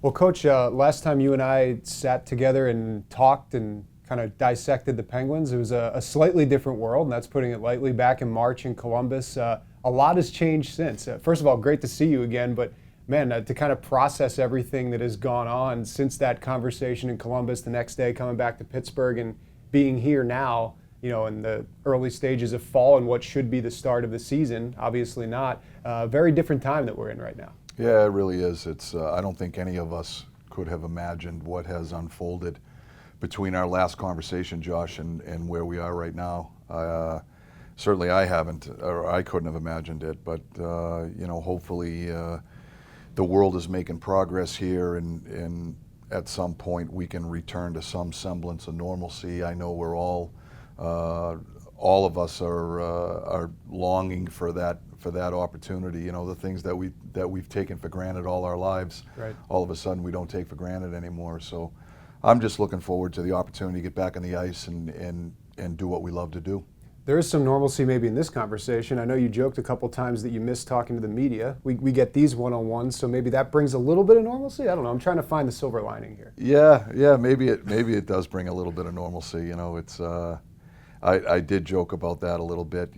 Well, Coach, last time you and I sat together and talked and kind of dissected the Penguins, it was a slightly different world, and that's putting it lightly, back in March in Columbus. A lot has changed since. First of all, great to see you again, but man, to kind of process everything that has gone on since that conversation in Columbus, the next day coming back to Pittsburgh and being here now, in the early stages of fall and what should be the start of the season, obviously not. Very different time that we're in right now. Yeah, it really is. It's I don't think any of us could have imagined what has unfolded between our last conversation, Josh, and where we are right now. Certainly I haven't, or I couldn't have imagined it, but hopefully the world is making progress here, and at some point we can return to some semblance of normalcy. I know we're all of us are longing for that opportunity. The things that we've taken for granted all our lives, right, all of a sudden we don't take for granted anymore. So I'm just looking forward to the opportunity to get back on the ice and do what we love to do. There is some normalcy maybe in this conversation. I know you joked a couple times that you miss talking to the media. We get these one-on-ones, so maybe that brings a little bit of normalcy. I don't know. I'm trying to find the silver lining here. Yeah. Maybe it does bring a little bit of normalcy. It's I did joke about that a little bit.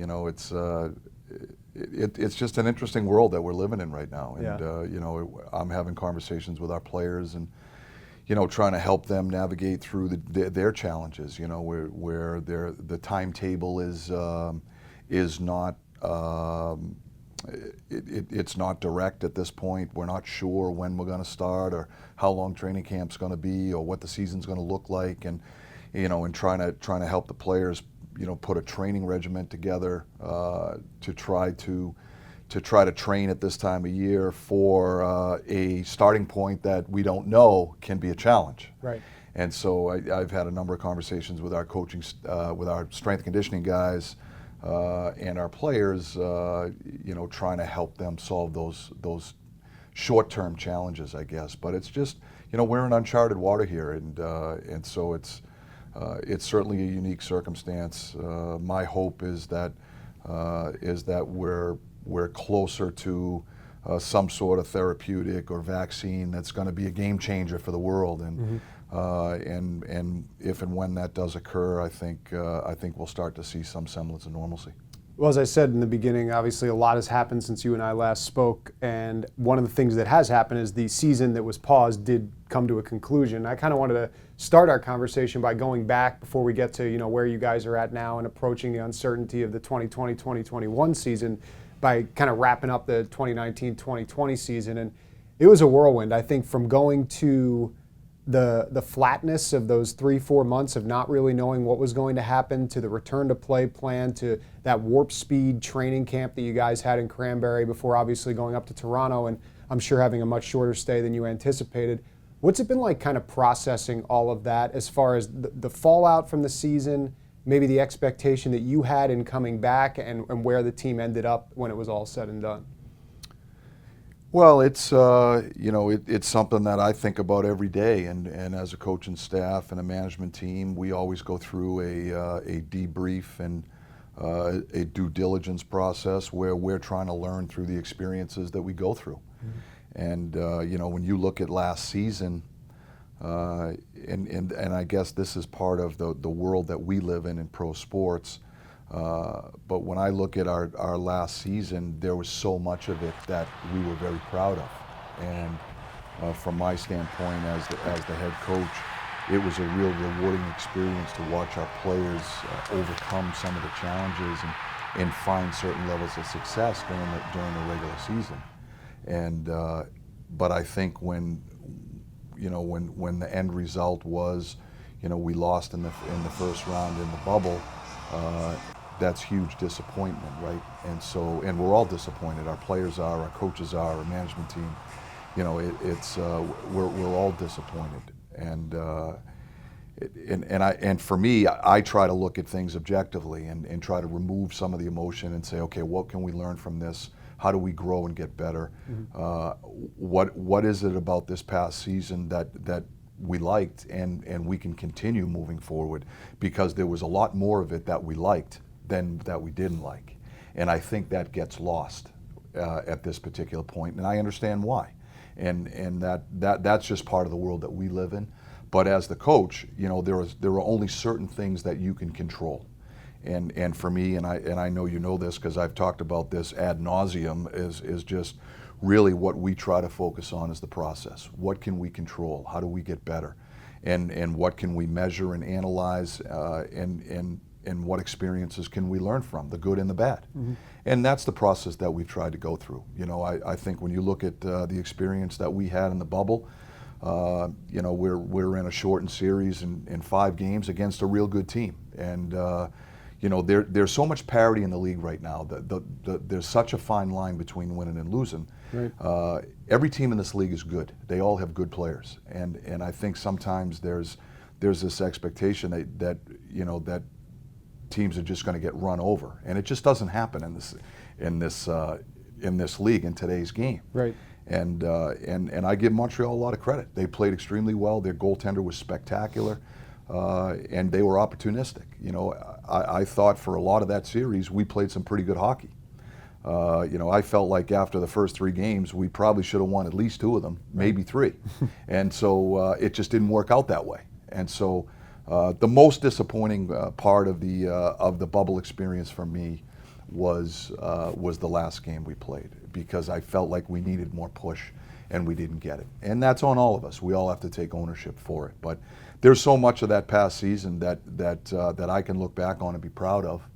It's just an interesting world that we're living in right now, and yeah. I'm having conversations with our players and trying to help them navigate through their challenges. Where the timetable is not it's not direct at this point. We're not sure when we're going to start or how long training camp's going to be or what the season's going to look like, and trying to help the players put a training regimen together to try to train at this time of year for a starting point that we don't know can be a challenge. Right. And so I've had a number of conversations with our coaching, with our strength and conditioning guys and our players, trying to help them solve those short-term challenges, I guess. But it's just, we're in uncharted water here, and so it's certainly a unique circumstance. My hope is that we're closer to some sort of therapeutic or vaccine that's going to be a game changer for the world, and and if and when that does occur, I think we'll start to see some semblance of normalcy. Well, as I said in the beginning, obviously a lot has happened since you and I last spoke, and one of the things that has happened is the season that was paused did come to a conclusion. I kind of wanted to start our conversation by going back before we get to where you guys are at now and approaching the uncertainty of the 2020-2021 season, by kind of wrapping up the 2019-2020 season. And it was a whirlwind, I think, from going to the flatness of those 3-4 months of not really knowing what was going to happen, to the return to play plan, to that warp speed training camp that you guys had in Cranberry before obviously going up to Toronto, and I'm sure having a much shorter stay than you anticipated. What's it been like kind of processing all of that as far as the fallout from the season, maybe the expectation that you had in coming back, and where the team ended up when it was all said and done? Well, it's it's something that I think about every day, and as a coaching staff and a management team, we always go through a debrief and a due diligence process where we're trying to learn through the experiences that we go through. And when you look at last season, and I guess this is part of the world that we live in pro sports. But when I look at our last season, there was so much of it that we were very proud of. And from my standpoint as the head coach, it was a real rewarding experience to watch our players overcome some of the challenges and find certain levels of success during the regular season. And but I think when the end result was, we lost in the first round in the bubble, that's huge disappointment, right? And we're all disappointed. Our players are, our coaches are, our management team. We're all disappointed. And for me, I try to look at things objectively and try to remove some of the emotion and say, okay, what can we learn from this? How do we grow and get better? What is it about this past season that we liked and we can continue moving forward? Because there was a lot more of it that we liked than that we didn't like. And I think that gets lost at this particular point, and I understand why. and that's just part of the world that we live in. But as the coach, there are only certain things that you can control. And for me, and I know you know this because I've talked about this ad nauseum, is just really what we try to focus on is the process. What can we control? How do we get better? And what can we measure and analyze? And what experiences can we learn from, the good and the bad? Mm-hmm. And that's the process that we've tried to go through. I think when you look at the experience that we had in the bubble, we're in a shortened series in 5 games against a real good team. And there's so much parity in the league right now. There's such a fine line between winning and losing. Right. Every team in this league is good. They all have good players. And I think sometimes there's this expectation that teams are just going to get run over, and it just doesn't happen in this league in today's game. Right. And I give Montreal a lot of credit. They played extremely well. Their goaltender was spectacular, and they were opportunistic. I thought for a lot of that series we played some pretty good hockey. I felt like after the first 3 games we probably should have won at least 2 of them, maybe 3, and so it just didn't work out that way. And so. The most disappointing part of the bubble experience for me was the last game we played, because I felt like we needed more push and we didn't get it. And that's on all of us. We all have to take ownership for it. But there's so much of that past season that I can look back on and be proud of,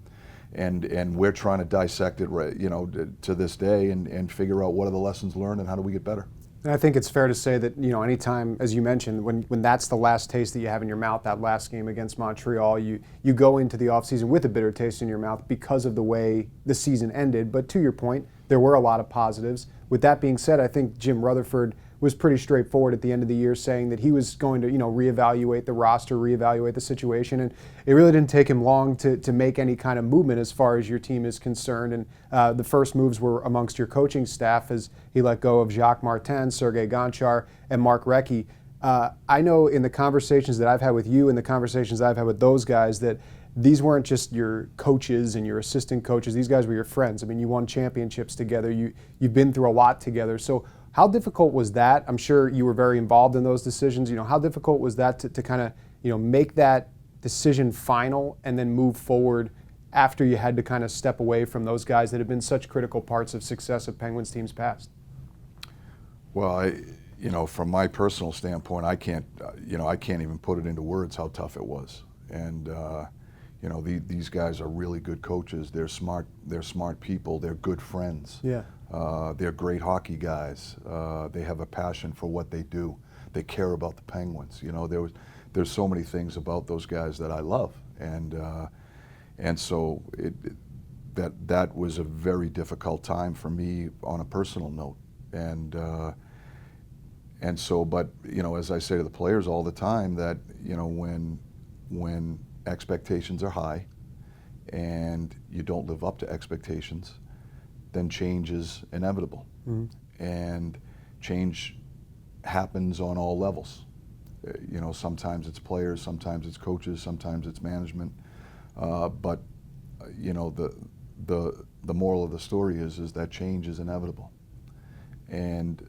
and we're trying to dissect it, to this day and figure out what are the lessons learned and how do we get better. And I think it's fair to say that, anytime, as you mentioned, when that's the last taste that you have in your mouth, that last game against Montreal, you go into the offseason with a bitter taste in your mouth because of the way the season ended. But to your point, there were a lot of positives. With that being said, I think Jim Rutherford was pretty straightforward at the end of the year, saying that he was going to, reevaluate the roster, reevaluate the situation, and it really didn't take him long to make any kind of movement as far as your team is concerned. And the first moves were amongst your coaching staff as he let go of Jacques Martin, Sergei Gonchar, and Mark Recchi. I know in the conversations that I've had with you and the conversations I've had with those guys that these weren't just your coaches and your assistant coaches. These guys were your friends. I mean, you won championships together. You've been through a lot together. So how difficult was that? I'm sure you were very involved in those decisions. How difficult was that to kind of, make that decision final and then move forward after you had to kind of step away from those guys that have been such critical parts of success of Penguins teams past? Well, from my personal standpoint, I can't even put it into words how tough it was. And these guys are really good coaches. They're smart people. They're good friends. Yeah. They're great hockey guys. They have a passion for what they do. They care about the Penguins. There's so many things about those guys that I love, and so that was a very difficult time for me on a personal note, and so, but as I say to the players all the time, that when expectations are high and you don't live up to expectations, then change is inevitable. Mm-hmm. And change happens on all levels. Sometimes it's players, sometimes it's coaches, sometimes it's management. But the moral of the story is that change is inevitable. And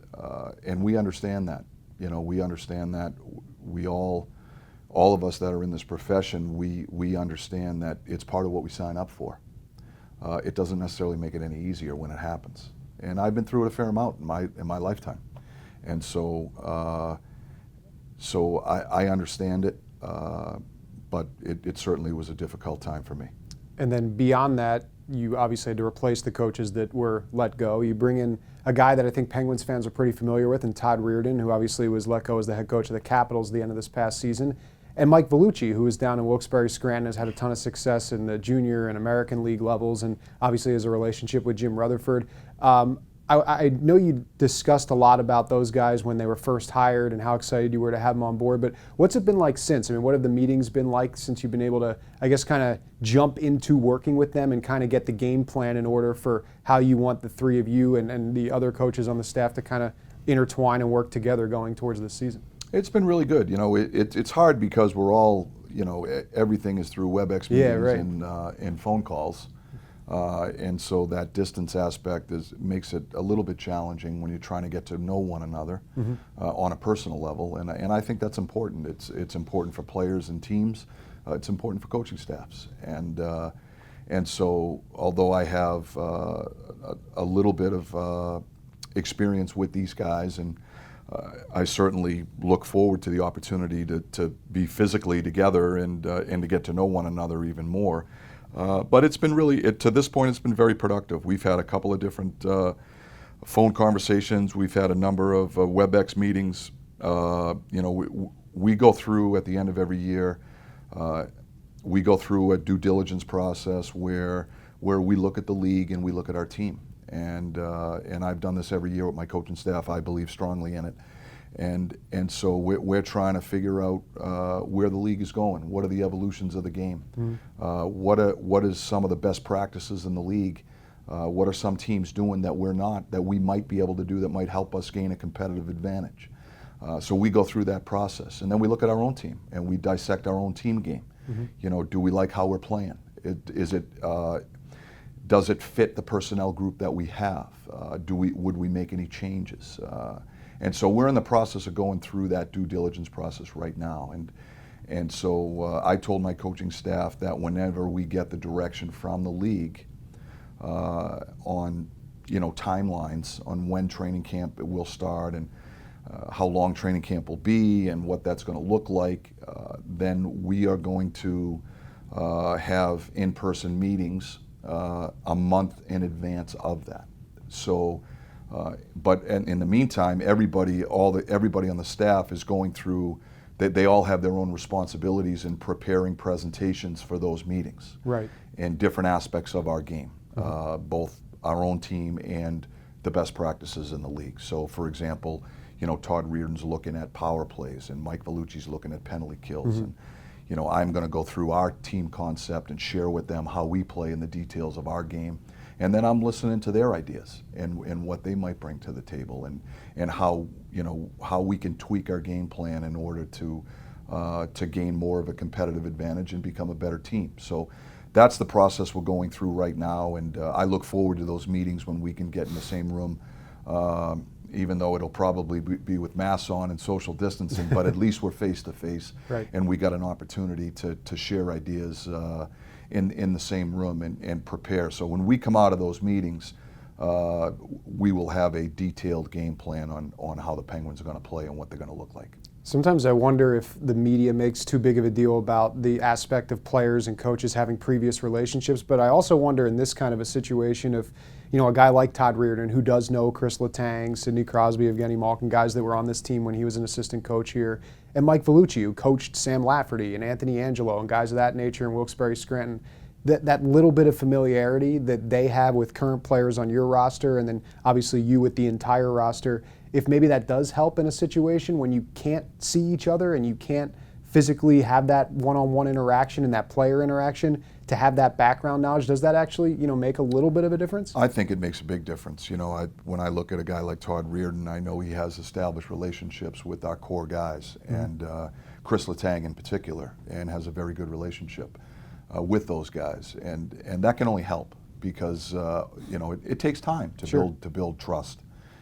we understand that. We understand that. We all of us that are in this profession, we understand that it's part of what we sign up for. It doesn't necessarily make it any easier when it happens. And I've been through it a fair amount in my lifetime. And so I understand it, but it certainly was a difficult time for me. And then beyond that, you obviously had to replace the coaches that were let go. You bring in a guy that I think Penguins fans are pretty familiar with, and Todd Reardon, who obviously was let go as the head coach of the Capitals at the end of this past season. And Mike Vellucci, who is down in Wilkes-Barre Scranton, has had a ton of success in the junior and American League levels, and obviously has a relationship with Jim Rutherford. I know you discussed a lot about those guys when they were first hired and how excited you were to have them on board, but what's it been like since? I mean, what have the meetings been like since you've been able to, I guess, kind of jump into working with them and kind of get the game plan in order for how you want the three of you and the other coaches on the staff to kind of intertwine and work together going towards this season? It's been really good. It's hard because we're all, everything is through WebEx meetings and phone calls. And so that distance aspect makes it a little bit challenging when you're trying to get to know one another on a personal level. And I think that's important. It's important for players and teams. It's important for coaching staffs. And so although I have a little bit of experience with these guys, and I certainly look forward to the opportunity to be physically together and to get to know one another even more. But it's been really, to this point, it's been very productive. We've had a couple of different phone conversations. We've had a number of WebEx meetings. We go through at the end of every year, we go through a due diligence process where we look at the league and we look at our team. And I've done this every year with my coaching staff. I believe strongly in it. And so we're trying to figure out where the league is going. What are the evolutions of the game? What is some of the best practices in the league? What are some teams doing that we're not, that we might be able to do that might help us gain a competitive advantage? So we go through that process. And then we look at our own team and we dissect our own team game. Do we like how we're playing? Does it fit the personnel group that we have? Would we make any changes? And so we're in the process of going through that due diligence process right now. And so I told my coaching staff that whenever we get the direction from the league on timelines on when training camp will start and how long training camp will be and what that's going to look like, then we are going to have in-person meetings a month in advance of that. So, but in the meantime, everybody on the staff is going through. They all have their own responsibilities in preparing presentations for those meetings. Right. In different aspects of our game, both our own team and the best practices in the league. So, for example, Todd Reardon's looking at power plays, and Mike Vellucci's looking at penalty kills, and I'm going to go through our team concept and share with them how we play in the details of our game. And then I'm listening to their ideas and what they might bring to the table and how we can tweak our game plan in order to gain more of a competitive advantage and become a better team. So that's the process we're going through right now, and I look forward to those meetings when we can get in the same room, even though it'll probably be with masks on and social distancing, but at least we're face to face, and we got an opportunity to share ideas in the same room and prepare. So when we come out of those meetings, we will have a detailed game plan on how the Penguins are going to play and what they're going to look like. Sometimes I wonder if the media makes too big of a deal about the aspect of players and coaches having previous relationships, but I also wonder in this kind of a situation if, a guy like Todd Reardon, who does know Chris Letang, Sidney Crosby, Evgeny Malkin, guys that were on this team when he was an assistant coach here, and Mike Vellucci, who coached Sam Lafferty and Anthony Angelo and guys of that nature and Wilkes-Barre Scranton, that little bit of familiarity that they have with current players on your roster, and then obviously you with the entire roster, if maybe that does help in a situation when you can't see each other and you can't physically have that one-on-one interaction and that player interaction, to have that background knowledge, does that actually make a little bit of a difference? I think it makes a big difference. When I look at a guy like Todd Reardon, I know he has established relationships with our core guys, and Chris Letang in particular, and has a very good relationship with those guys, and that can only help because it takes time to build trust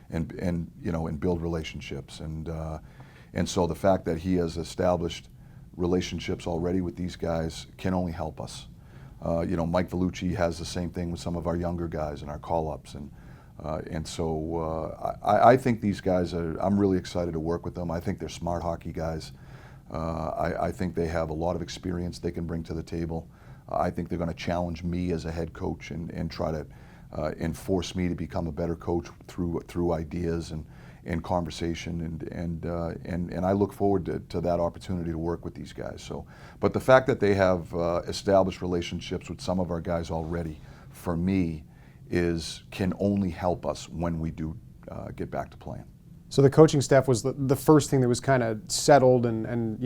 and build relationships, and so the fact that he has established relationships already with these guys can only help us. Mike Vellucci has the same thing with some of our younger guys and our call-ups, and so I think these guys I'm really excited to work with them. I think they're smart hockey guys. I think they have a lot of experience they can bring to the table. I think they're going to challenge me as a head coach and try to enforce me to become a better coach through ideas and conversation, and I look forward to that opportunity to work with these guys. So, but the fact that they have established relationships with some of our guys already, for me, can only help us when we do get back to playing. So the coaching staff was the first thing that was kind of settled and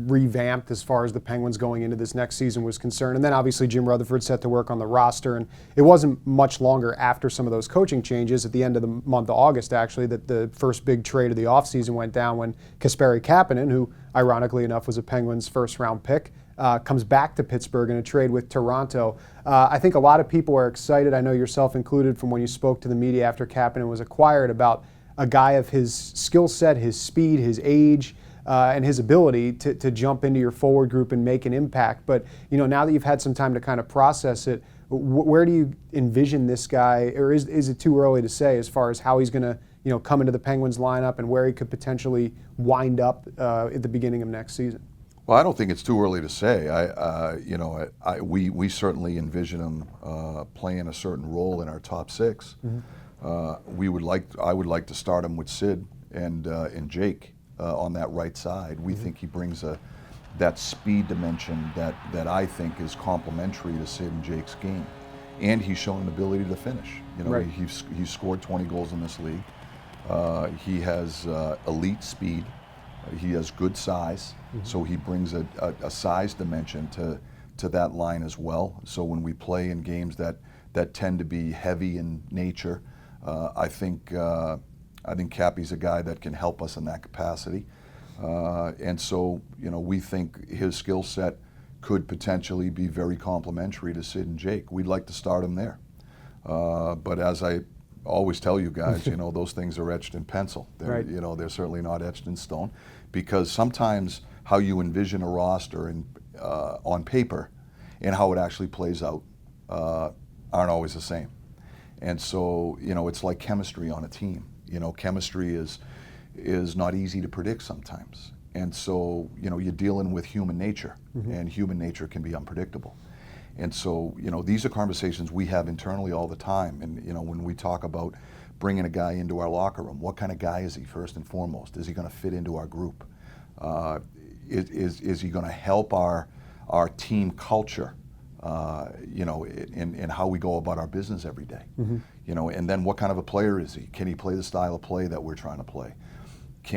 revamped as far as the Penguins going into this next season was concerned. And then obviously Jim Rutherford set to work on the roster. And it wasn't much longer after some of those coaching changes, at the end of the month of August actually, that the first big trade of the offseason went down when Kasperi Kapanen, who ironically enough was a Penguins first round pick, comes back to Pittsburgh in a trade with Toronto. I think a lot of people are excited, I know yourself included, from when you spoke to the media after Kapanen was acquired, about a guy of his skill set, his speed, his age, and his ability to jump into your forward group and make an impact. But now that you've had some time to kind of process it, where do you envision this guy, or is it too early to say as far as how he's going to come into the Penguins lineup and where he could potentially wind up at the beginning of next season? Well, I don't think it's too early to say. We certainly envision him playing a certain role in our top six. Mm-hmm. I would like to start him with Sid and Jake on that right side. We think he brings that speed dimension that I think is complementary to Sid and Jake's game, and he's shown an ability to finish. Right. He's scored 20 goals in this league. He has elite speed. He has good size, so he brings a size dimension to that line as well. So when we play in games that tend to be heavy in nature, I think Cappy's a guy that can help us in that capacity. And so we think his skill set could potentially be very complementary to Sid and Jake. We'd like to start him there. But as I always tell you guys, those things are etched in pencil. They're, Right. They're certainly not etched in stone, because sometimes how you envision a roster on paper and how it actually plays out aren't always the same. And so, it's like chemistry on a team. Chemistry is not easy to predict sometimes. And so, you're dealing with human nature, and human nature can be unpredictable. And so, these are conversations we have internally all the time. And, when we talk about bringing a guy into our locker room, what kind of guy is he, first and foremost? Is he going to fit into our group? Is he going to help our team culture, in how we go about our business every day? And then what kind of a player is he? Can he play the style of play that we're trying to play?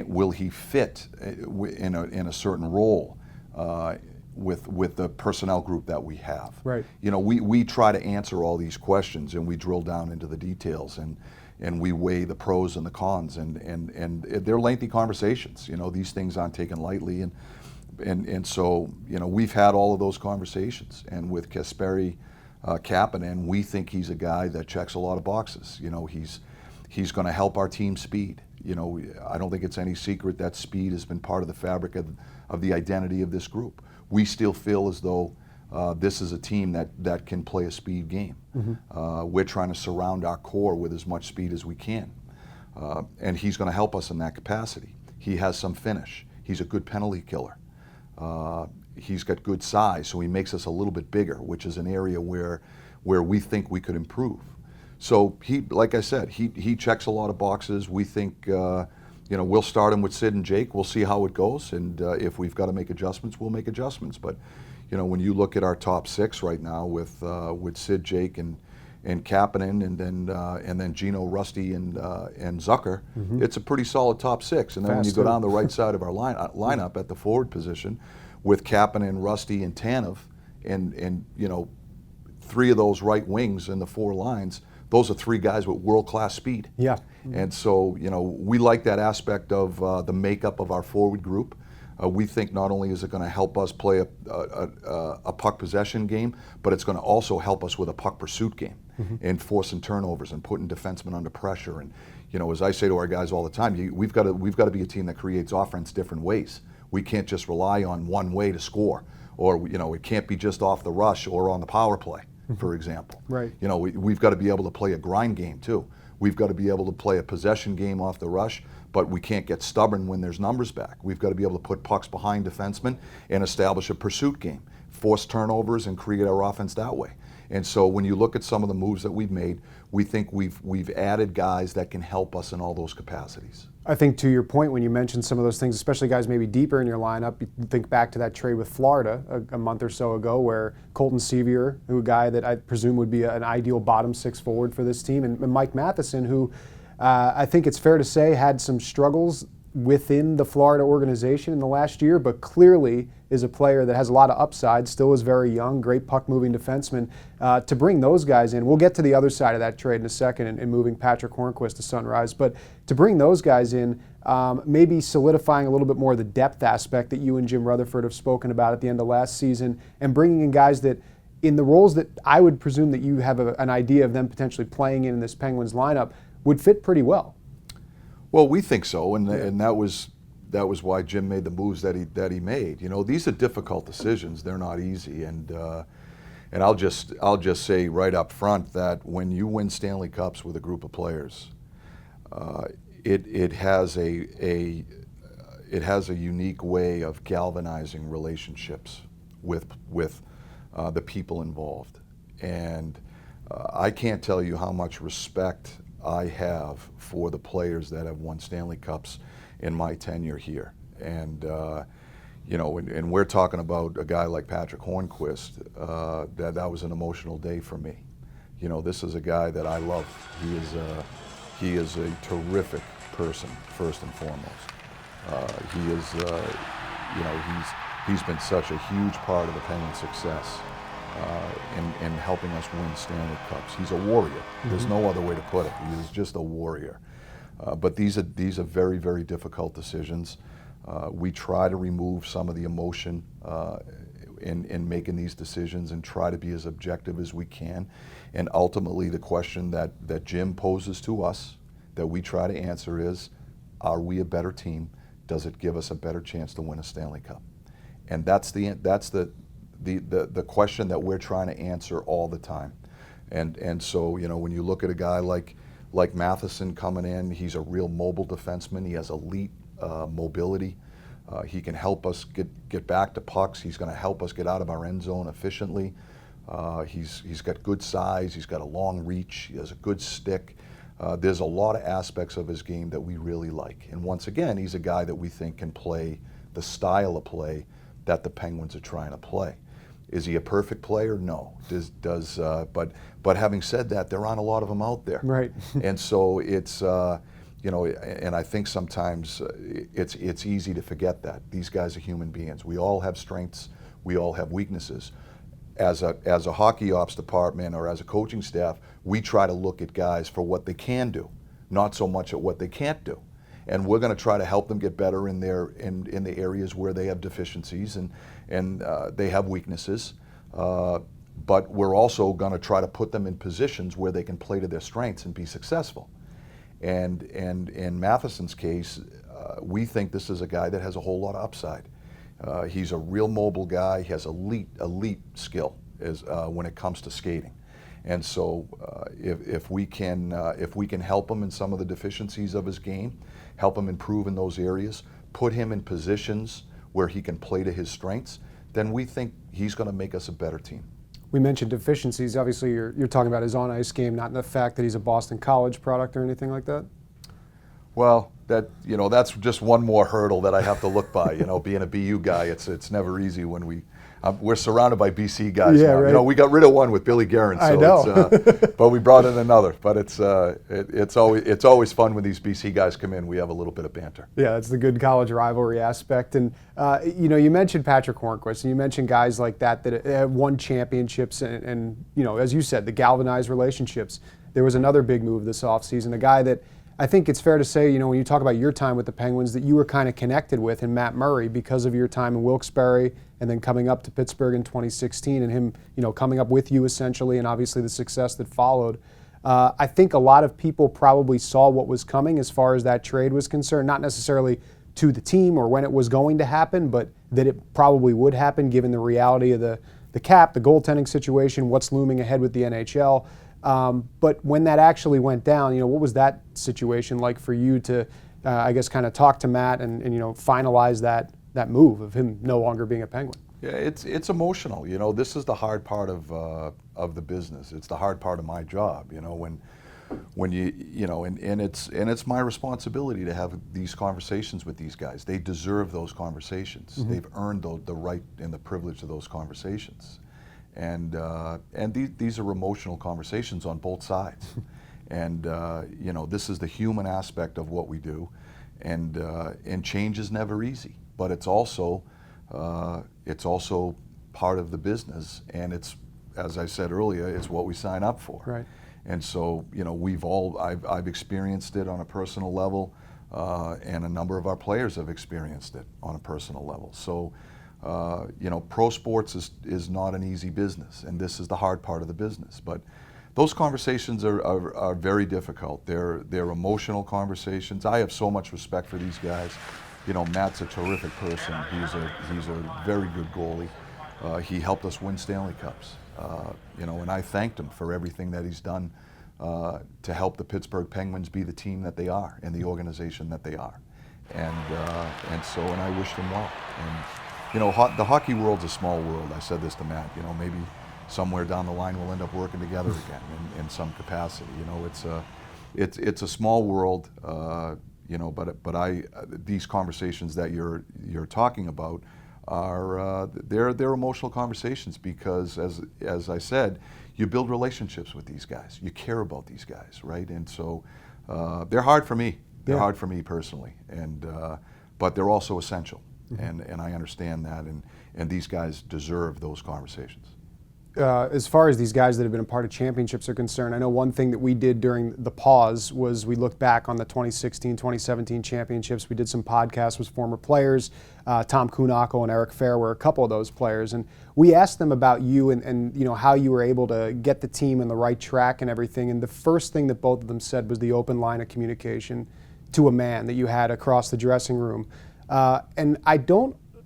Will he fit in a certain role with the personnel group that we have? Right. We try to answer all these questions, and we drill down into the details, and we weigh the pros and the cons, and they're lengthy conversations. These things aren't taken lightly, and so we've had all of those conversations. And with Kapanen, we think he's a guy that checks a lot of boxes. He's going to help our team speed. I don't think it's any secret that speed has been part of the fabric of the identity of this group. We still feel as though this is a team that can play a speed game. We're trying to surround our core with as much speed as we can. And he's going to help us in that capacity. He has some finish. He's a good penalty killer. He's got good size, so he makes us a little bit bigger, which is an area where we think we could improve. So like I said, he checks a lot of boxes. We think we'll start him with Sid and Jake. We'll see how it goes, and if we've got to make adjustments, we'll make adjustments. But when you look at our top six right now with Sid, Jake, and Kapanen, and then Gino, Rusty, and Zucker, it's a pretty solid top six. And then when you go down the right side of our lineup at the forward position with Kapanen, Rusty, and Tanev, and three of those right wings in the four lines, those are three guys with world-class speed. Yeah. And so, we like that aspect of the makeup of our forward group. We think not only is it going to help us play a puck possession game, but it's going to also help us with a puck pursuit game and forcing turnovers and putting defensemen under pressure. And, as I say to our guys all the time, we've got to be a team that creates offense different ways. We can't just rely on one way to score, or, it can't be just off the rush or on the power play, for example. Right. We've got to be able to play a grind game too. We've got to be able to play a possession game off the rush, but we can't get stubborn when there's numbers back. We've got to be able to put pucks behind defensemen and establish a pursuit game, force turnovers, and create our offense that way. And so when you look at some of the moves that we've made, we think we've added guys that can help us in all those capacities. I think to your point, when you mentioned some of those things, especially guys maybe deeper in your lineup, you think back to that trade with Florida a month or so ago, where Colton Sevier, a guy that I presume would be an ideal bottom six forward for this team, and Mike Matheson, who I think it's fair to say had some struggles within the Florida organization in the last year, but clearly is a player that has a lot of upside, still is very young, great puck-moving defenseman. To bring those guys in, we'll get to the other side of that trade in a second in moving Patric Hornqvist to Sunrise, but to bring those guys in, maybe solidifying a little bit more of the depth aspect that you and Jim Rutherford have spoken about at the end of last season, and bringing in guys that in the roles that I would presume that you have an idea of them potentially playing in this Penguins lineup would fit pretty well. Well, we think so, and that was why Jim made the moves that he made. You know, these are difficult decisions; they're not easy, and I'll just say right up front that when you win Stanley Cups with a group of players, it has a unique way of galvanizing relationships with the people involved, and I can't tell you how much respect I have for the players that have won Stanley Cups in my tenure here. And, you know, and we're talking about a guy like Patric Hornqvist, that was an emotional day for me. You know, this is a guy that I love. He is a terrific person, first and foremost. He is, you know, he's been such a huge part of the Penguins' success. In helping us win Stanley Cups. He's a warrior. Mm-hmm. There's no other way to put it. He is just a warrior. But these are very, very difficult decisions. We try to remove some of the emotion in making these decisions and try to be as objective as we can. And ultimately, the question that Jim poses to us, that we try to answer is, are we a better team? Does it give us a better chance to win a Stanley Cup? And that's the question that we're trying to answer all the time. And so, you know, when you look at a guy like Matheson coming in, he's a real mobile defenseman. He has elite mobility. He can help us get back to pucks. He's going to help us get out of our end zone efficiently. He's got good size. He's got a long reach. He has a good stick. There's a lot of aspects of his game that we really like. And once again, he's a guy that we think can play the style of play that the Penguins are trying to play. Is he a perfect player? No. But having said that, there aren't a lot of them out there. Right. And so it's, you know, and I think sometimes it's easy to forget that these guys are human beings. We all have strengths. We all have weaknesses. As a hockey ops department or as a coaching staff, we try to look at guys for what they can do, not so much at what they can't do. And we're going to try to help them get better in the areas where they have deficiencies and they have weaknesses. But we're also going to try to put them in positions where they can play to their strengths and be successful. And in Matheson's case, we think this is a guy that has a whole lot of upside. He's a real mobile guy. He has elite skill when it comes to skating. And so if we can help him in some of the deficiencies of his game, help him improve in those areas, put him in positions where he can play to his strengths, then we think he's going to make us a better team. We mentioned deficiencies. Obviously, you're talking about his on-ice game, not in the fact that he's a Boston College product or anything like that? Well, that's just one more hurdle that I have to look by. You know, being a BU guy, it's never easy when we're surrounded by BC guys now. Right. You know, we got rid of one with Billy Guerin, so I know. but we brought in another. But it's always fun when these BC guys come in. We have a little bit of banter. Yeah, that's the good college rivalry aspect. And you know, you mentioned Patric Hornqvist, and you mentioned guys like that have won championships, and you know, as you said, the galvanized relationships. There was another big move this offseason, a guy that I think it's fair to say, you know, when you talk about your time with the Penguins, that you were kind of connected with in Matt Murray because of your time in Wilkes-Barre and then coming up to Pittsburgh in 2016 and him, you know, coming up with you essentially, and obviously the success that followed. I think a lot of people probably saw what was coming as far as that trade was concerned, not necessarily to the team or when it was going to happen, but that it probably would happen given the reality of the cap, the goaltending situation, what's looming ahead with the NHL. But when that actually went down, you know, what was that situation like for you to, I guess, kind of talk to Matt and you know, finalize that move of him no longer being a Penguin? Yeah, it's emotional. You know, this is the hard part of the business. It's the hard part of my job. You know, when you know, and it's my responsibility to have these conversations with these guys. They deserve those conversations. Mm-hmm. They've earned the right and the privilege of those conversations. And these are emotional conversations on both sides. And you know, this is the human aspect of what we do. and change is never easy, but it's also part of the business, and it's, as I said earlier, it's what we sign up for. Right. And so, I've experienced it on a personal level, and a number of our players have experienced it on a personal level. So, pro sports is not an easy business, and this is the hard part of the business. But those conversations are very difficult. They're emotional conversations. I have so much respect for these guys. Matt's a terrific person. He's a very good goalie. He helped us win Stanley Cups. And I thanked him for everything that he's done to help the Pittsburgh Penguins be the team that they are and the organization that they are. And I wished him well. And the hockey world's a small world. I said this to Matt. Maybe somewhere down the line we'll end up working together again in some capacity. It's a small world. But these conversations that you're talking about are they're emotional conversations because, as I said, you build relationships with these guys. You care about these guys, right? And so they're hard for me. They're hard for me personally, but they're also essential, and I understand that, and these guys deserve those conversations. As far as these guys that have been a part of championships are concerned, I know one thing that we did during the pause was we looked back on the 2016, 2017 championships. We did some podcasts with former players. Tom Kunako and Eric Fair were a couple of those players. And we asked them about you and how you were able to get the team on the right track and everything. And the first thing that both of them said was the open line of communication to a man that you had across the dressing room. And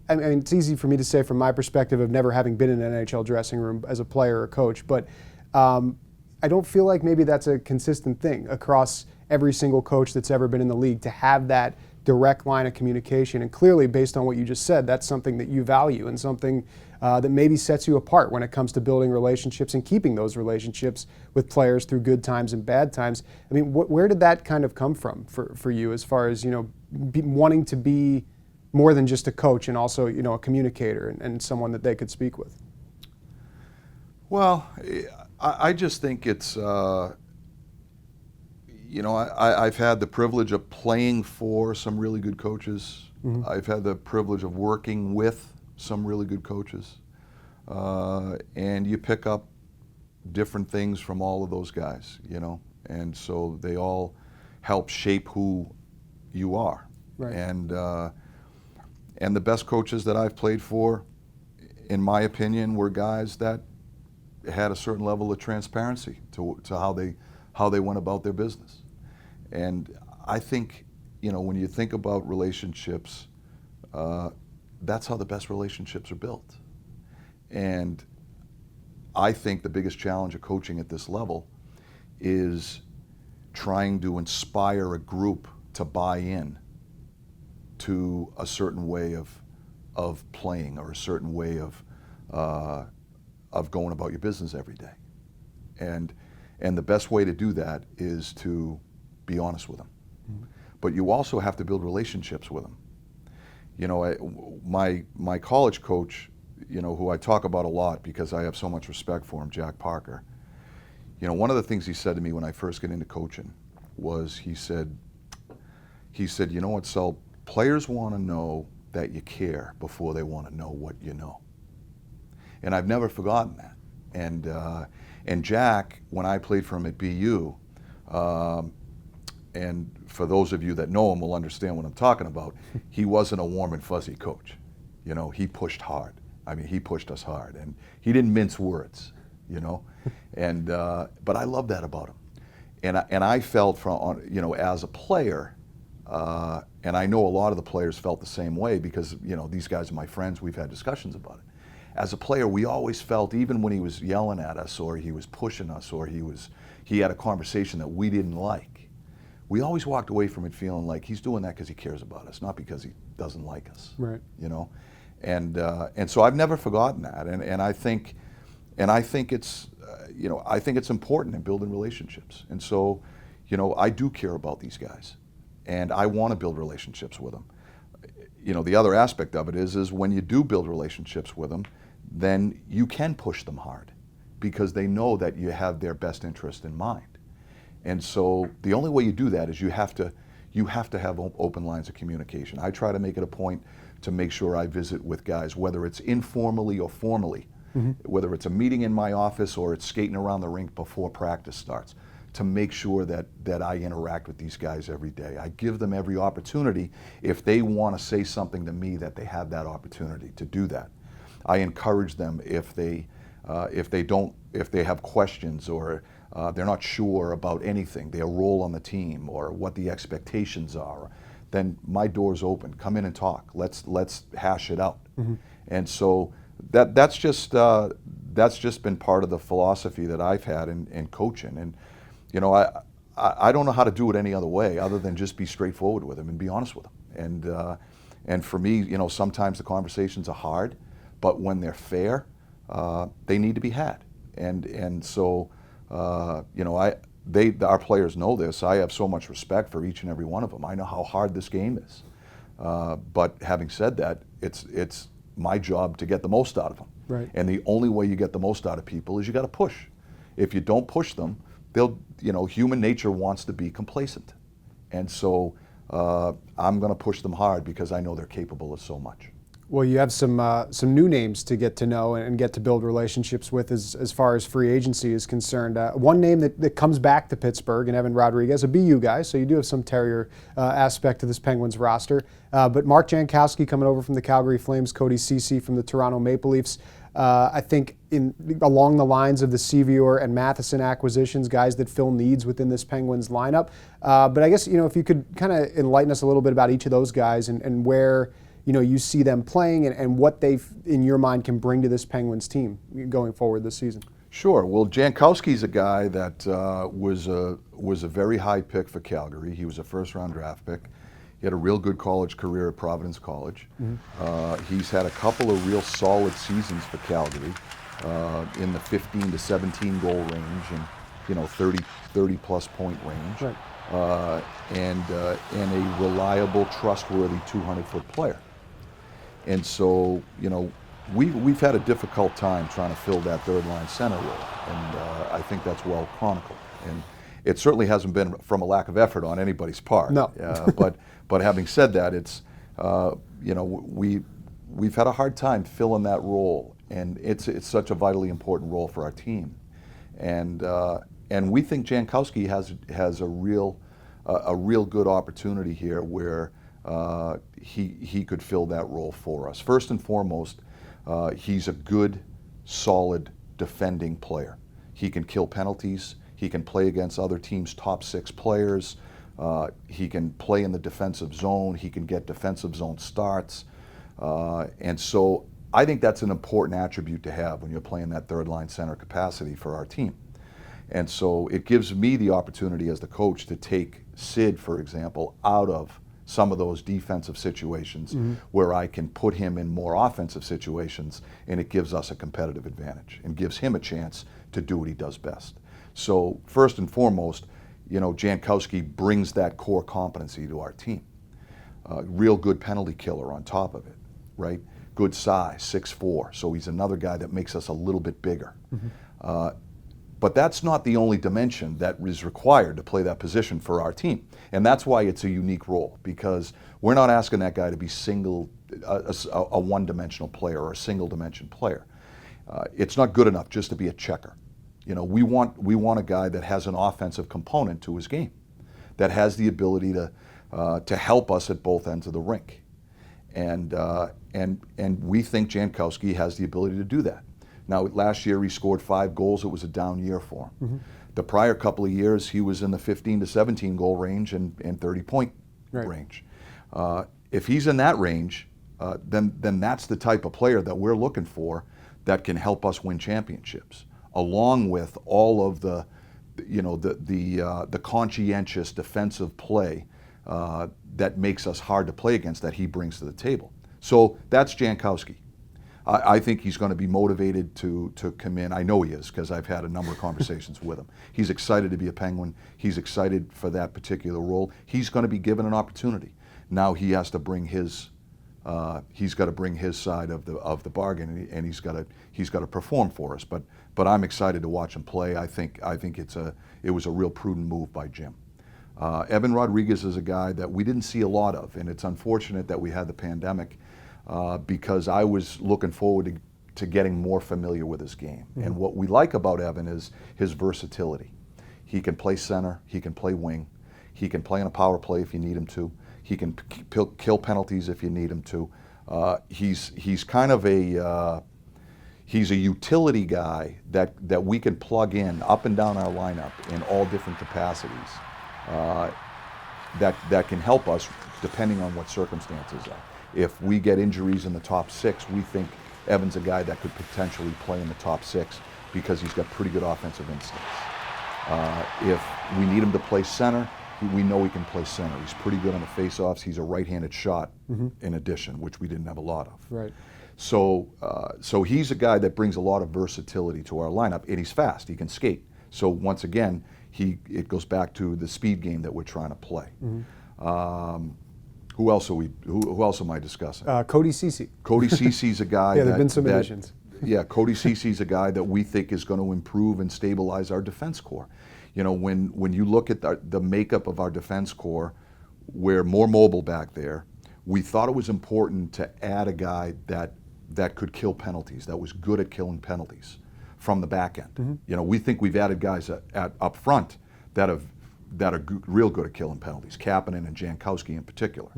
I mean, it's easy for me to say from my perspective of never having been in an NHL dressing room as a player or coach, but I don't feel like maybe that's a consistent thing across every single coach that's ever been in the league, to have that direct line of communication. And clearly, based on what you just said, that's something that you value and something that maybe sets you apart when it comes to building relationships and keeping those relationships with players through good times and bad times. I mean, where did that kind of come from for you as far as, wanting to be more than just a coach and also, a communicator and someone that they could speak with? Well, I just think it's, I've had the privilege of playing for some really good coaches. Mm-hmm. I've had the privilege of working with some really good coaches. And you pick up different things from all of those guys, and so they all help shape who you are. Right. And the best coaches that I've played for, in my opinion, were guys that had a certain level of transparency to how they went about their business. And I think, when you think about relationships, that's how the best relationships are built. And I think the biggest challenge of coaching at this level is trying to inspire a group to buy in to a certain way of playing or a certain way of going about your business every day. And the best way to do that is to be honest with them. Mm-hmm. But you also have to build relationships with them. My college coach, who I talk about a lot because I have so much respect for him, Jack Parker, one of the things he said to me when I first got into coaching was he said, what, Sal, players want to know that you care before they want to know what you know. And I've never forgotten that. And Jack, when I played for him at BU, and for those of you that know him will understand what I'm talking about, he wasn't a warm and fuzzy coach. He pushed hard. I mean, he pushed us hard, and he didn't mince words, And but I love that about him. And I felt as a player. And I know a lot of the players felt the same way because, these guys are my friends. We've had discussions about it. As a player, we always felt, even when he was yelling at us or he was pushing us or he had a conversation that we didn't like, we always walked away from it feeling like he's doing that because he cares about us, not because he doesn't like us. Right. And so I've never forgotten that. And I think it's, I think it's important in building relationships. And so, I do care about these guys. And I want to build relationships with them. The other aspect of it is when you do build relationships with them, then you can push them hard because they know that you have their best interest in mind. And so the only way you do that is you have you have to have open lines of communication. I try to make it a point to make sure I visit with guys, whether it's informally or formally, whether it's a meeting in my office or it's skating around the rink before practice starts, to make sure that I interact with these guys every day. I give them every opportunity, if they want to say something to me, that they have that opportunity to do that. I encourage them if they have questions or they're not sure about anything, their role on the team or what the expectations are, then my door's open. Come in and talk. Let's hash it out. And so that's just been part of the philosophy that I've had in coaching. And you know, I don't know how to do it any other way other than just be straightforward with them and be honest with them. And for me, you know, sometimes the conversations are hard, but when they're fair, they need to be had. And so, you know, our players know this. I have so much respect for each and every one of them. I know how hard this game is. But having said that, it's my job to get the most out of them. Right. And the only way you get the most out of people is you got to push. If you don't push them, you know, human nature wants to be complacent. And so I'm going to push them hard because I know they're capable of so much. Well, you have some new names to get to know and get to build relationships with as far as free agency is concerned. One name that comes back to Pittsburgh, and Evan Rodriguez, a BU guy, so you do have some Terrier aspect to this Penguins roster. But Mark Jankowski coming over from the Calgary Flames, Cody Ceci from the Toronto Maple Leafs. I think along the lines of the Sevior and Matheson acquisitions, guys that fill needs within this Penguins lineup. But I guess, you know, if you could kind of enlighten us a little bit about each of those guys and where, you know, you see them playing and what they, in your mind, can bring to this Penguins team going forward this season. Sure. Well, Jankowski's a guy that was a very high pick for Calgary. He was a first-round draft pick. He had a real good college career at Providence College. He's had a couple of real solid seasons for Calgary in the 15 to 17 goal range and, you know, 30 plus point range. Right. And a reliable, trustworthy 200-foot player. And so, you know, we've had a difficult time trying to fill that third line center role, and I think that's well chronicled. And it certainly hasn't been from a lack of effort on anybody's part. No. But having said that, it's you know, we've had a hard time filling that role, and it's such a vitally important role for our team, and we think Jankowski has a real good opportunity here where he could fill that role for us. First and foremost, he's a good, solid defending player. He can kill penalties. He can play against other teams' top 6 players. He can play in the defensive zone. He can get defensive zone starts. And so I think that's an important attribute to have when you're playing that third line center capacity for our team. And so it gives me the opportunity as the coach to take Sid, for example, out of some of those defensive situations where I can put him in more offensive situations, and it gives us a competitive advantage and gives him a chance to do what he does best. So first and foremost, you know, Jankowski brings that core competency to our team. Real good penalty killer on top of it, right? Good size, 6'4", so he's another guy that makes us a little bit bigger. But that's not the only dimension that is required to play that position for our team. And that's why it's a unique role, because we're not asking that guy to be a one-dimensional player or a single-dimension player. It's not good enough just to be a checker. You know, we want a guy that has an offensive component to his game, that has the ability to help us at both ends of the rink. And we think Jankowski has the ability to do that. Now, last year he scored 5 goals. It was a down year for him. The prior couple of years he was in the 15 to 17 goal range and 30-point range. If he's in that range, then that's the type of player that we're looking for that can help us win championships, along with all of the, you know, the conscientious defensive play that makes us hard to play against that he brings to the table. So that's Jankowski. I think he's going to be motivated to come in. I know he is, because I've had a number of conversations with him. He's excited to be a Penguin. He's excited for that particular role. He's going to be given an opportunity. Now he has to bring his side of the bargain, and he's got to perform for us. But I'm excited to watch him play. I think it was a real prudent move by Jim. Evan Rodriguez is a guy that we didn't see a lot of, and it's unfortunate that we had the pandemic because I was looking forward to getting more familiar with his game. Mm-hmm. And what we like about Evan is his versatility. He can play center, he can play wing, he can play in a power play if you need him to, he can kill penalties if you need him to. He's kind of he's a utility guy that we can plug in up and down our lineup in all different capacities that can help us depending on what circumstances are. If we get injuries in the top 6, we think Evan's a guy that could potentially play in the top 6 because he's got pretty good offensive instincts. If we need him to play center, we know he can play center. He's pretty good on the face-offs. He's a right-handed shot in addition, which we didn't have a lot of. Right. So he's a guy that brings a lot of versatility to our lineup, and he's fast. He can skate. So once again, it goes back to the speed game that we're trying to play. Who else am I discussing? Cody Ceci. Cody Ceci's a guy. Yeah, there've been some additions. Yeah, Cody Ceci's a guy that we think is going to improve and stabilize our defense core. You know, when you look at the makeup of our defense core, we're more mobile back there. We thought it was important to add a guy that could kill penalties, that was good at killing penalties from the back end. You know, we think we've added guys up front that are real good at killing penalties, Kaspernick and Jankowski in particular.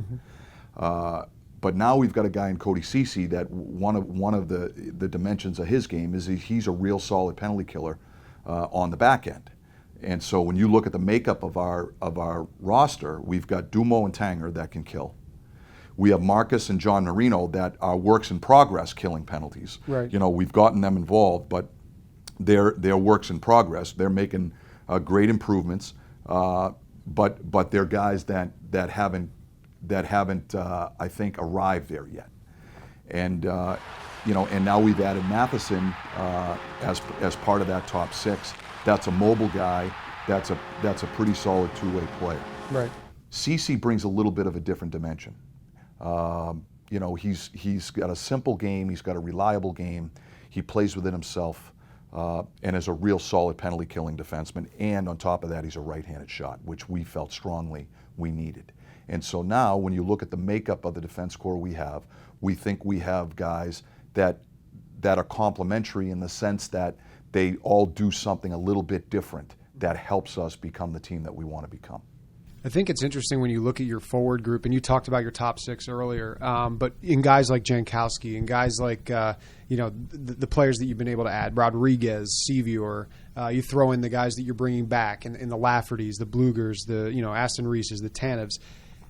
But now we've got a guy in Cody Ceci that one of the dimensions of his game is he's a real solid penalty killer on the back end. And so when you look at the makeup of our roster, we've got Dumo and Tanger that can kill. We have Marcus and John Marino that are works in progress killing penalties. Right. You know, we've gotten them involved, but they're works in progress. They're making great improvements, but they're guys that haven't I think arrived there yet. And you know, and now we've added Matheson as part of that top 6. That's a mobile guy. That's a pretty solid two-way player. Right. Ceci brings a little bit of a different dimension. You know, he's got a simple game. He's got a reliable game. He plays within himself, and is a real solid penalty-killing defenseman. And on top of that, he's a right-handed shot, which we felt strongly we needed. And so now, when you look at the makeup of the defense core we think we have guys that are complementary in the sense that they all do something a little bit different that helps us become the team that we want to become. I think it's interesting when you look at your forward group, and you talked about your top 6 earlier, but in guys like Jankowski and guys like, you know, the players that you've been able to add, Rodriguez, Sevior, you throw in the guys that you're bringing back, and the Laffertys, the Blugers, the, you know, Aston Reeses, the Tanevs.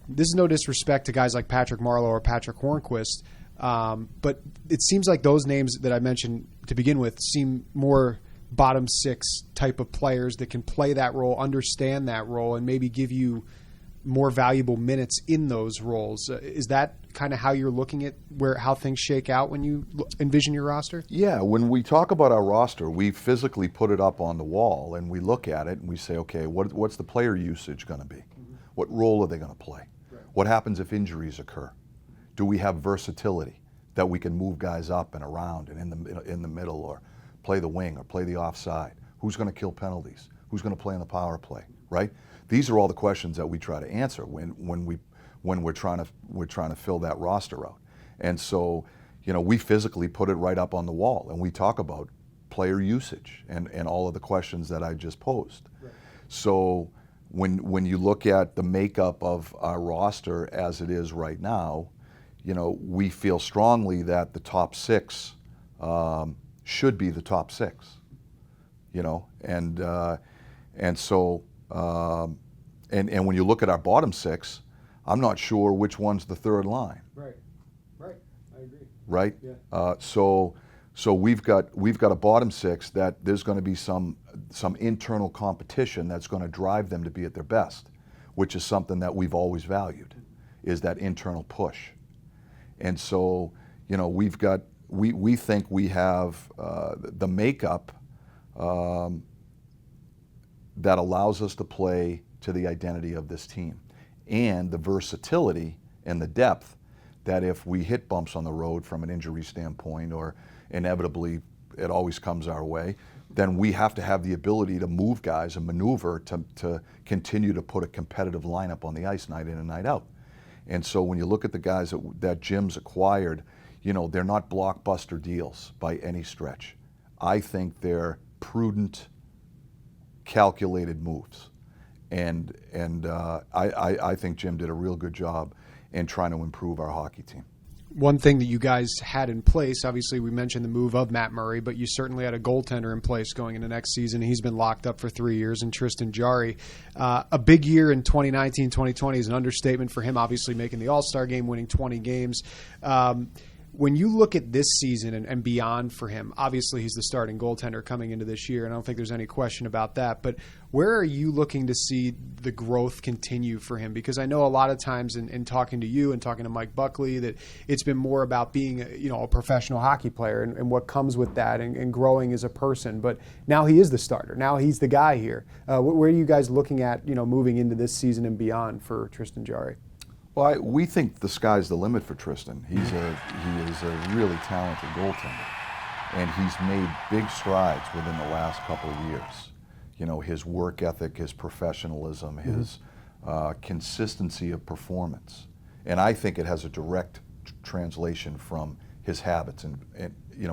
This is no disrespect to guys like Patric Marleau or Patric Hornqvist, but it seems like those names that I mentioned to begin with seem more bottom 6 type of players that can play that role, understand that role, and maybe give you more valuable minutes in those roles. Is that kind of how you're looking at how things shake out when you envision your roster? Yeah, when we talk about our roster, we physically put it up on the wall and we look at it and we say, okay, what's the player usage going to be? What role are they going to play? Right. What happens if injuries occur? Do we have versatility that we can move guys up and around and in the middle, or play the wing or play the offside? Who's going to kill penalties? Who's going to play in the power play? Right? These are all the questions that we try to answer when we're trying to fill that roster out. And so, you know, we physically put it right up on the wall and we talk about player usage and all of the questions that I just posed. Right. So when you look at the makeup of our roster as it is right now, you know, we feel strongly that the top 6 should be the top 6, you know, and so and when you look at our bottom 6, I'm not sure which one's the third line. Right, I agree. Right. Yeah. So we've got a bottom 6 that there's going to be some internal competition that's going to drive them to be at their best, which is something that we've always valued, is that internal push. And so, you know, we think we have the makeup that allows us to play to the identity of this team, and the versatility and the depth that if we hit bumps on the road from an injury standpoint, or inevitably it always comes our way, then we have to have the ability to move guys and maneuver to continue to put a competitive lineup on the ice night in and night out. And so when you look at the guys that Jim's acquired, they're not blockbuster deals by any stretch. I think they're prudent, calculated moves. And I think Jim did a real good job in trying to improve our hockey team. One thing that you guys had in place, obviously we mentioned the move of Matt Murray, but you certainly had a goaltender in place going into next season. He's been locked up for 3 years, and Tristan Jarry. A big year in 2019, 2020 is an understatement for him, obviously making the All-Star game, winning 20 games. When you look at this season and beyond for him, obviously he's the starting goaltender coming into this year, and I don't think there's any question about that. But where are you looking to see the growth continue for him? Because I know a lot of times in talking to you and talking to Mike Buckley that it's been more about being a professional hockey player and what comes with that and growing as a person. But now he is the starter. Now he's the guy here. Where are you guys looking at moving into this season and beyond for Tristan Jarry? Well, we think the sky's the limit for Tristan. He is a really talented goaltender, and he's made big strides within the last couple of years. His work ethic, his professionalism, his consistency of performance, and I think it has a direct translation from his habits and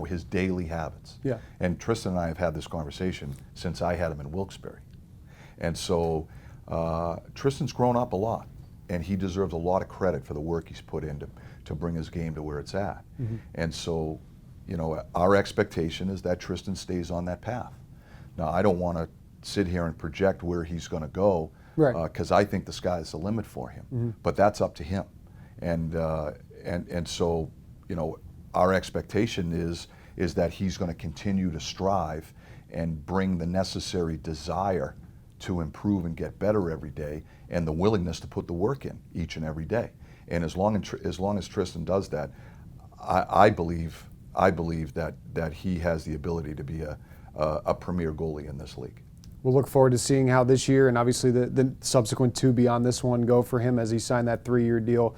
his daily habits. Yeah. And Tristan and I have had this conversation since I had him in Wilkes-Barre, and so Tristan's grown up a lot. And he deserves a lot of credit for the work he's put in to bring his game to where it's at. Mm-hmm. And so, our expectation is that Tristan stays on that path. Now, I don't want to sit here and project where he's going to go, right? Because I think the sky's the limit for him. Mm-hmm. But that's up to him. And so, our expectation is that he's going to continue to strive and bring the necessary desire to improve and get better every day, and the willingness to put the work in each and every day. And as long as Tristan does that, I believe that he has the ability to be a premier goalie in this league. We'll look forward to seeing how this year and obviously the subsequent two beyond this one go for him as he signed that 3-year deal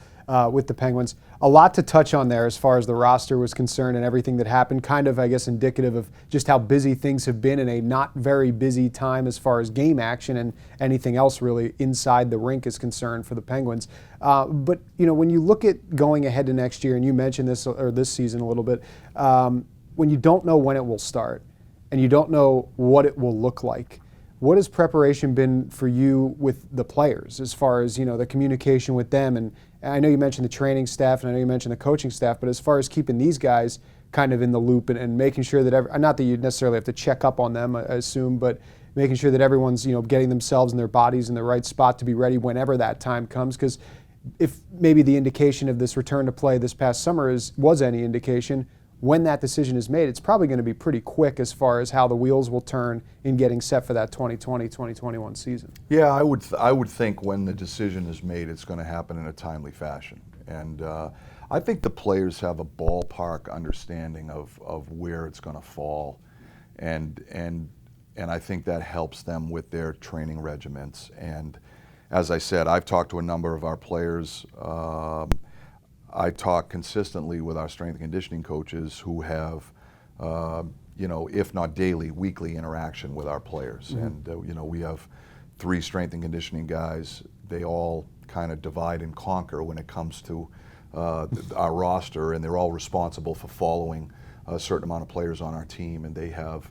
with the Penguins. A lot to touch on there as far as the roster was concerned and everything that happened, kind of, I guess, indicative of just how busy things have been in a not very busy time as far as game action and anything else really inside the rink is concerned for the Penguins. But, when you look at going ahead to next year, and you mentioned this or this season a little bit, when you don't know when it will start and you don't know what it will look like, what has preparation been for you with the players as far as, the communication with them? And I know you mentioned the training staff and I know you mentioned the coaching staff, but as far as keeping these guys kind of in the loop and making sure that, not that you necessarily have to check up on them, I assume, but making sure that everyone's, getting themselves and their bodies in the right spot to be ready whenever that time comes. Because if maybe the indication of this return to play this past summer was any indication, when that decision is made, it's probably going to be pretty quick as far as how the wheels will turn in getting set for that 2020-2021 season. Yeah, I would think when the decision is made, it's going to happen in a timely fashion. And I think the players have a ballpark understanding of where it's going to fall. And I think that helps them with their training regiments. And as I said, I've talked to a number of our players. I talk consistently with our strength and conditioning coaches who have, if not daily, weekly interaction with our players. Mm-hmm. And, we have 3 strength and conditioning guys. They all kind of divide and conquer when it comes to our roster, and they're all responsible for following a certain amount of players on our team. And they have,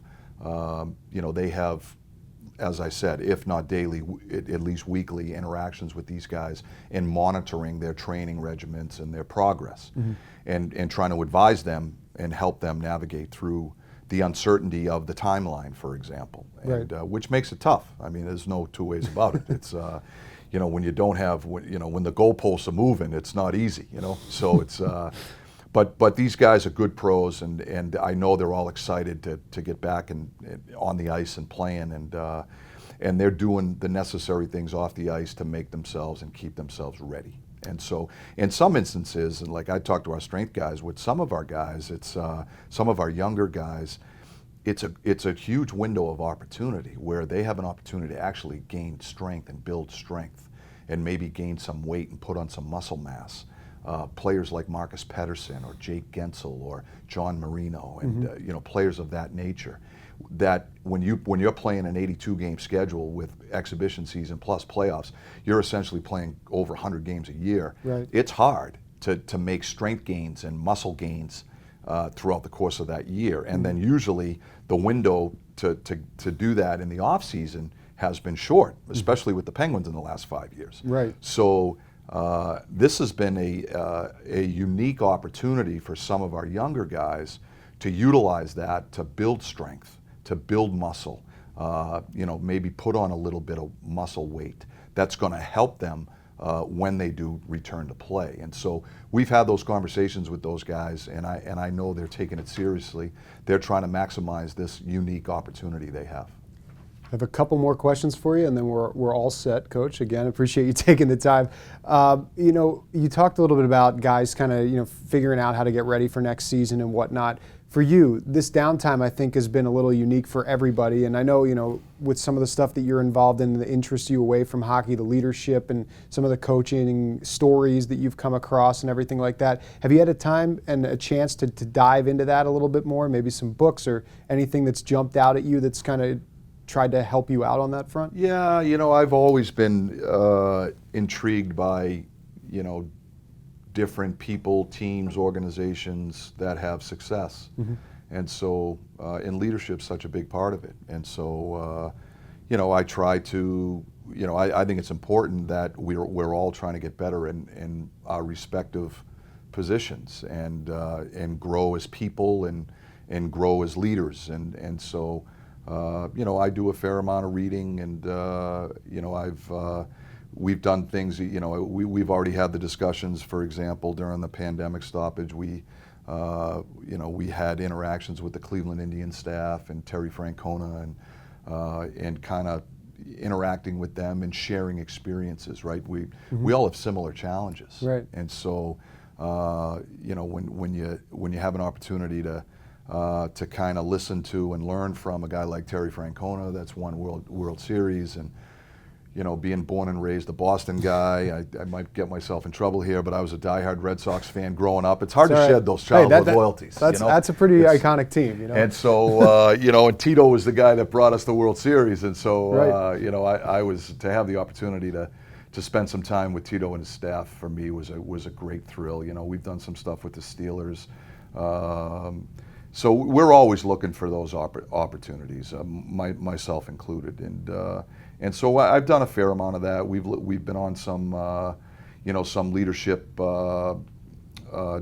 as I said, if not daily, at least weekly interactions with these guys and monitoring their training regiments and their progress, mm-hmm. and trying to advise them and help them navigate through the uncertainty of the timeline, for example, and right. Which makes it tough. I mean, there's no two ways about it. It's when you don't have when the goalposts are moving, it's not easy. So it's. But these guys are good pros, and I know they're all excited to get back and on the ice and playing, and they're doing the necessary things off the ice to make themselves and keep themselves ready. And so in some instances, and like I talked to our strength guys, with some of our guys, it's some of our younger guys, it's a huge window of opportunity where they have an opportunity to actually gain strength and build strength and maybe gain some weight and put on some muscle mass. Players like Marcus Pettersson or Jake Gensel or John Marino and mm-hmm. Players of that nature, that when you're playing an 82 game schedule with exhibition season plus playoffs, you're essentially playing over 100 games a year. Right. It's hard to make strength gains and muscle gains throughout the course of that year, and then usually the window to do that in the off season has been short, especially with the Penguins in the last 5 years. Right. So this has been a unique opportunity for some of our younger guys to utilize that to build strength, to build muscle, maybe put on a little bit of muscle weight. That's going to help them when they do return to play. And so we've had those conversations with those guys, and I know they're taking it seriously. They're trying to maximize this unique opportunity they have. I have a couple more questions for you, and then we're all set, Coach. Again, appreciate you taking the time. You talked a little bit about guys kind of figuring out how to get ready for next season and whatnot. For you, this downtime I think has been a little unique for everybody, and I know with some of the stuff that you're involved in that interests you away from hockey, the leadership and some of the coaching stories that you've come across and everything like that. Have you had a time and a chance to dive into that a little bit more? Maybe some books or anything that's jumped out at you that's kind of tried to help you out on that front? Yeah, I've always been intrigued by, different people, teams, organizations that have success. Mm-hmm. And so, and leadership's such a big part of it. And so, I try to, I think it's important that we're all trying to get better in our respective positions and grow as people and grow as leaders. And so, I do a fair amount of reading, and we've done things. We've already had the discussions. For example, during the pandemic stoppage, we had interactions with the Cleveland Indians staff and Terry Francona, and kind of interacting with them and sharing experiences. Right, we all have similar challenges. Right, and so when you have an opportunity to kind of listen to and learn from a guy like Terry Francona that's won World Series, and being born and raised a Boston guy, I might get myself in trouble here, but I was a diehard Red Sox fan growing up. It's hard to shed those childhood loyalties. That's a pretty iconic team, And so, and Tito was the guy that brought us the World Series, and so, I was to have the opportunity to spend some time with Tito and his staff. For me, was a great thrill. We've done some stuff with the Steelers. So we're always looking for those opportunities, myself included, and so I've done a fair amount of that. We've been on some some leadership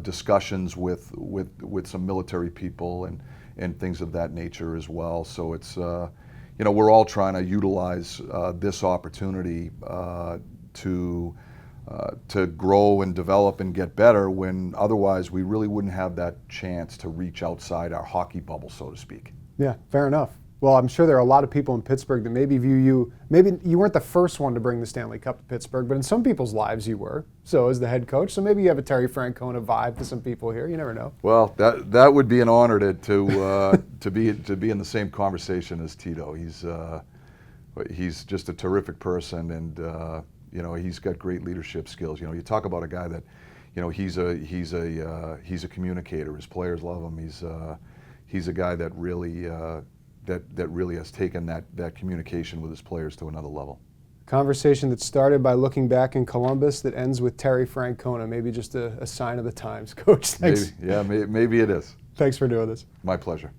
discussions with some military people and things of that nature as well. So it's we're all trying to utilize this opportunity to grow and develop and get better, when otherwise we really wouldn't have that chance to reach outside our hockey bubble, so to speak. Yeah, fair enough. Well, I'm sure there are a lot of people in Pittsburgh that maybe view you, maybe you weren't the first one to bring the Stanley Cup to Pittsburgh, but in some people's lives you were, so as the head coach. So maybe you have a Terry Francona vibe to some people here. You never know. Well, that would be an honor to be in the same conversation as Tito. He's just a terrific person, and he's got great leadership skills. You talk about a guy that, he's a communicator. His players love him. He's a guy that really that really has taken that communication with his players to another level. Conversation that started by looking back in Columbus that ends with Terry Francona. Maybe just a sign of the times, Coach. Thanks. Maybe it is. Thanks for doing this. My pleasure.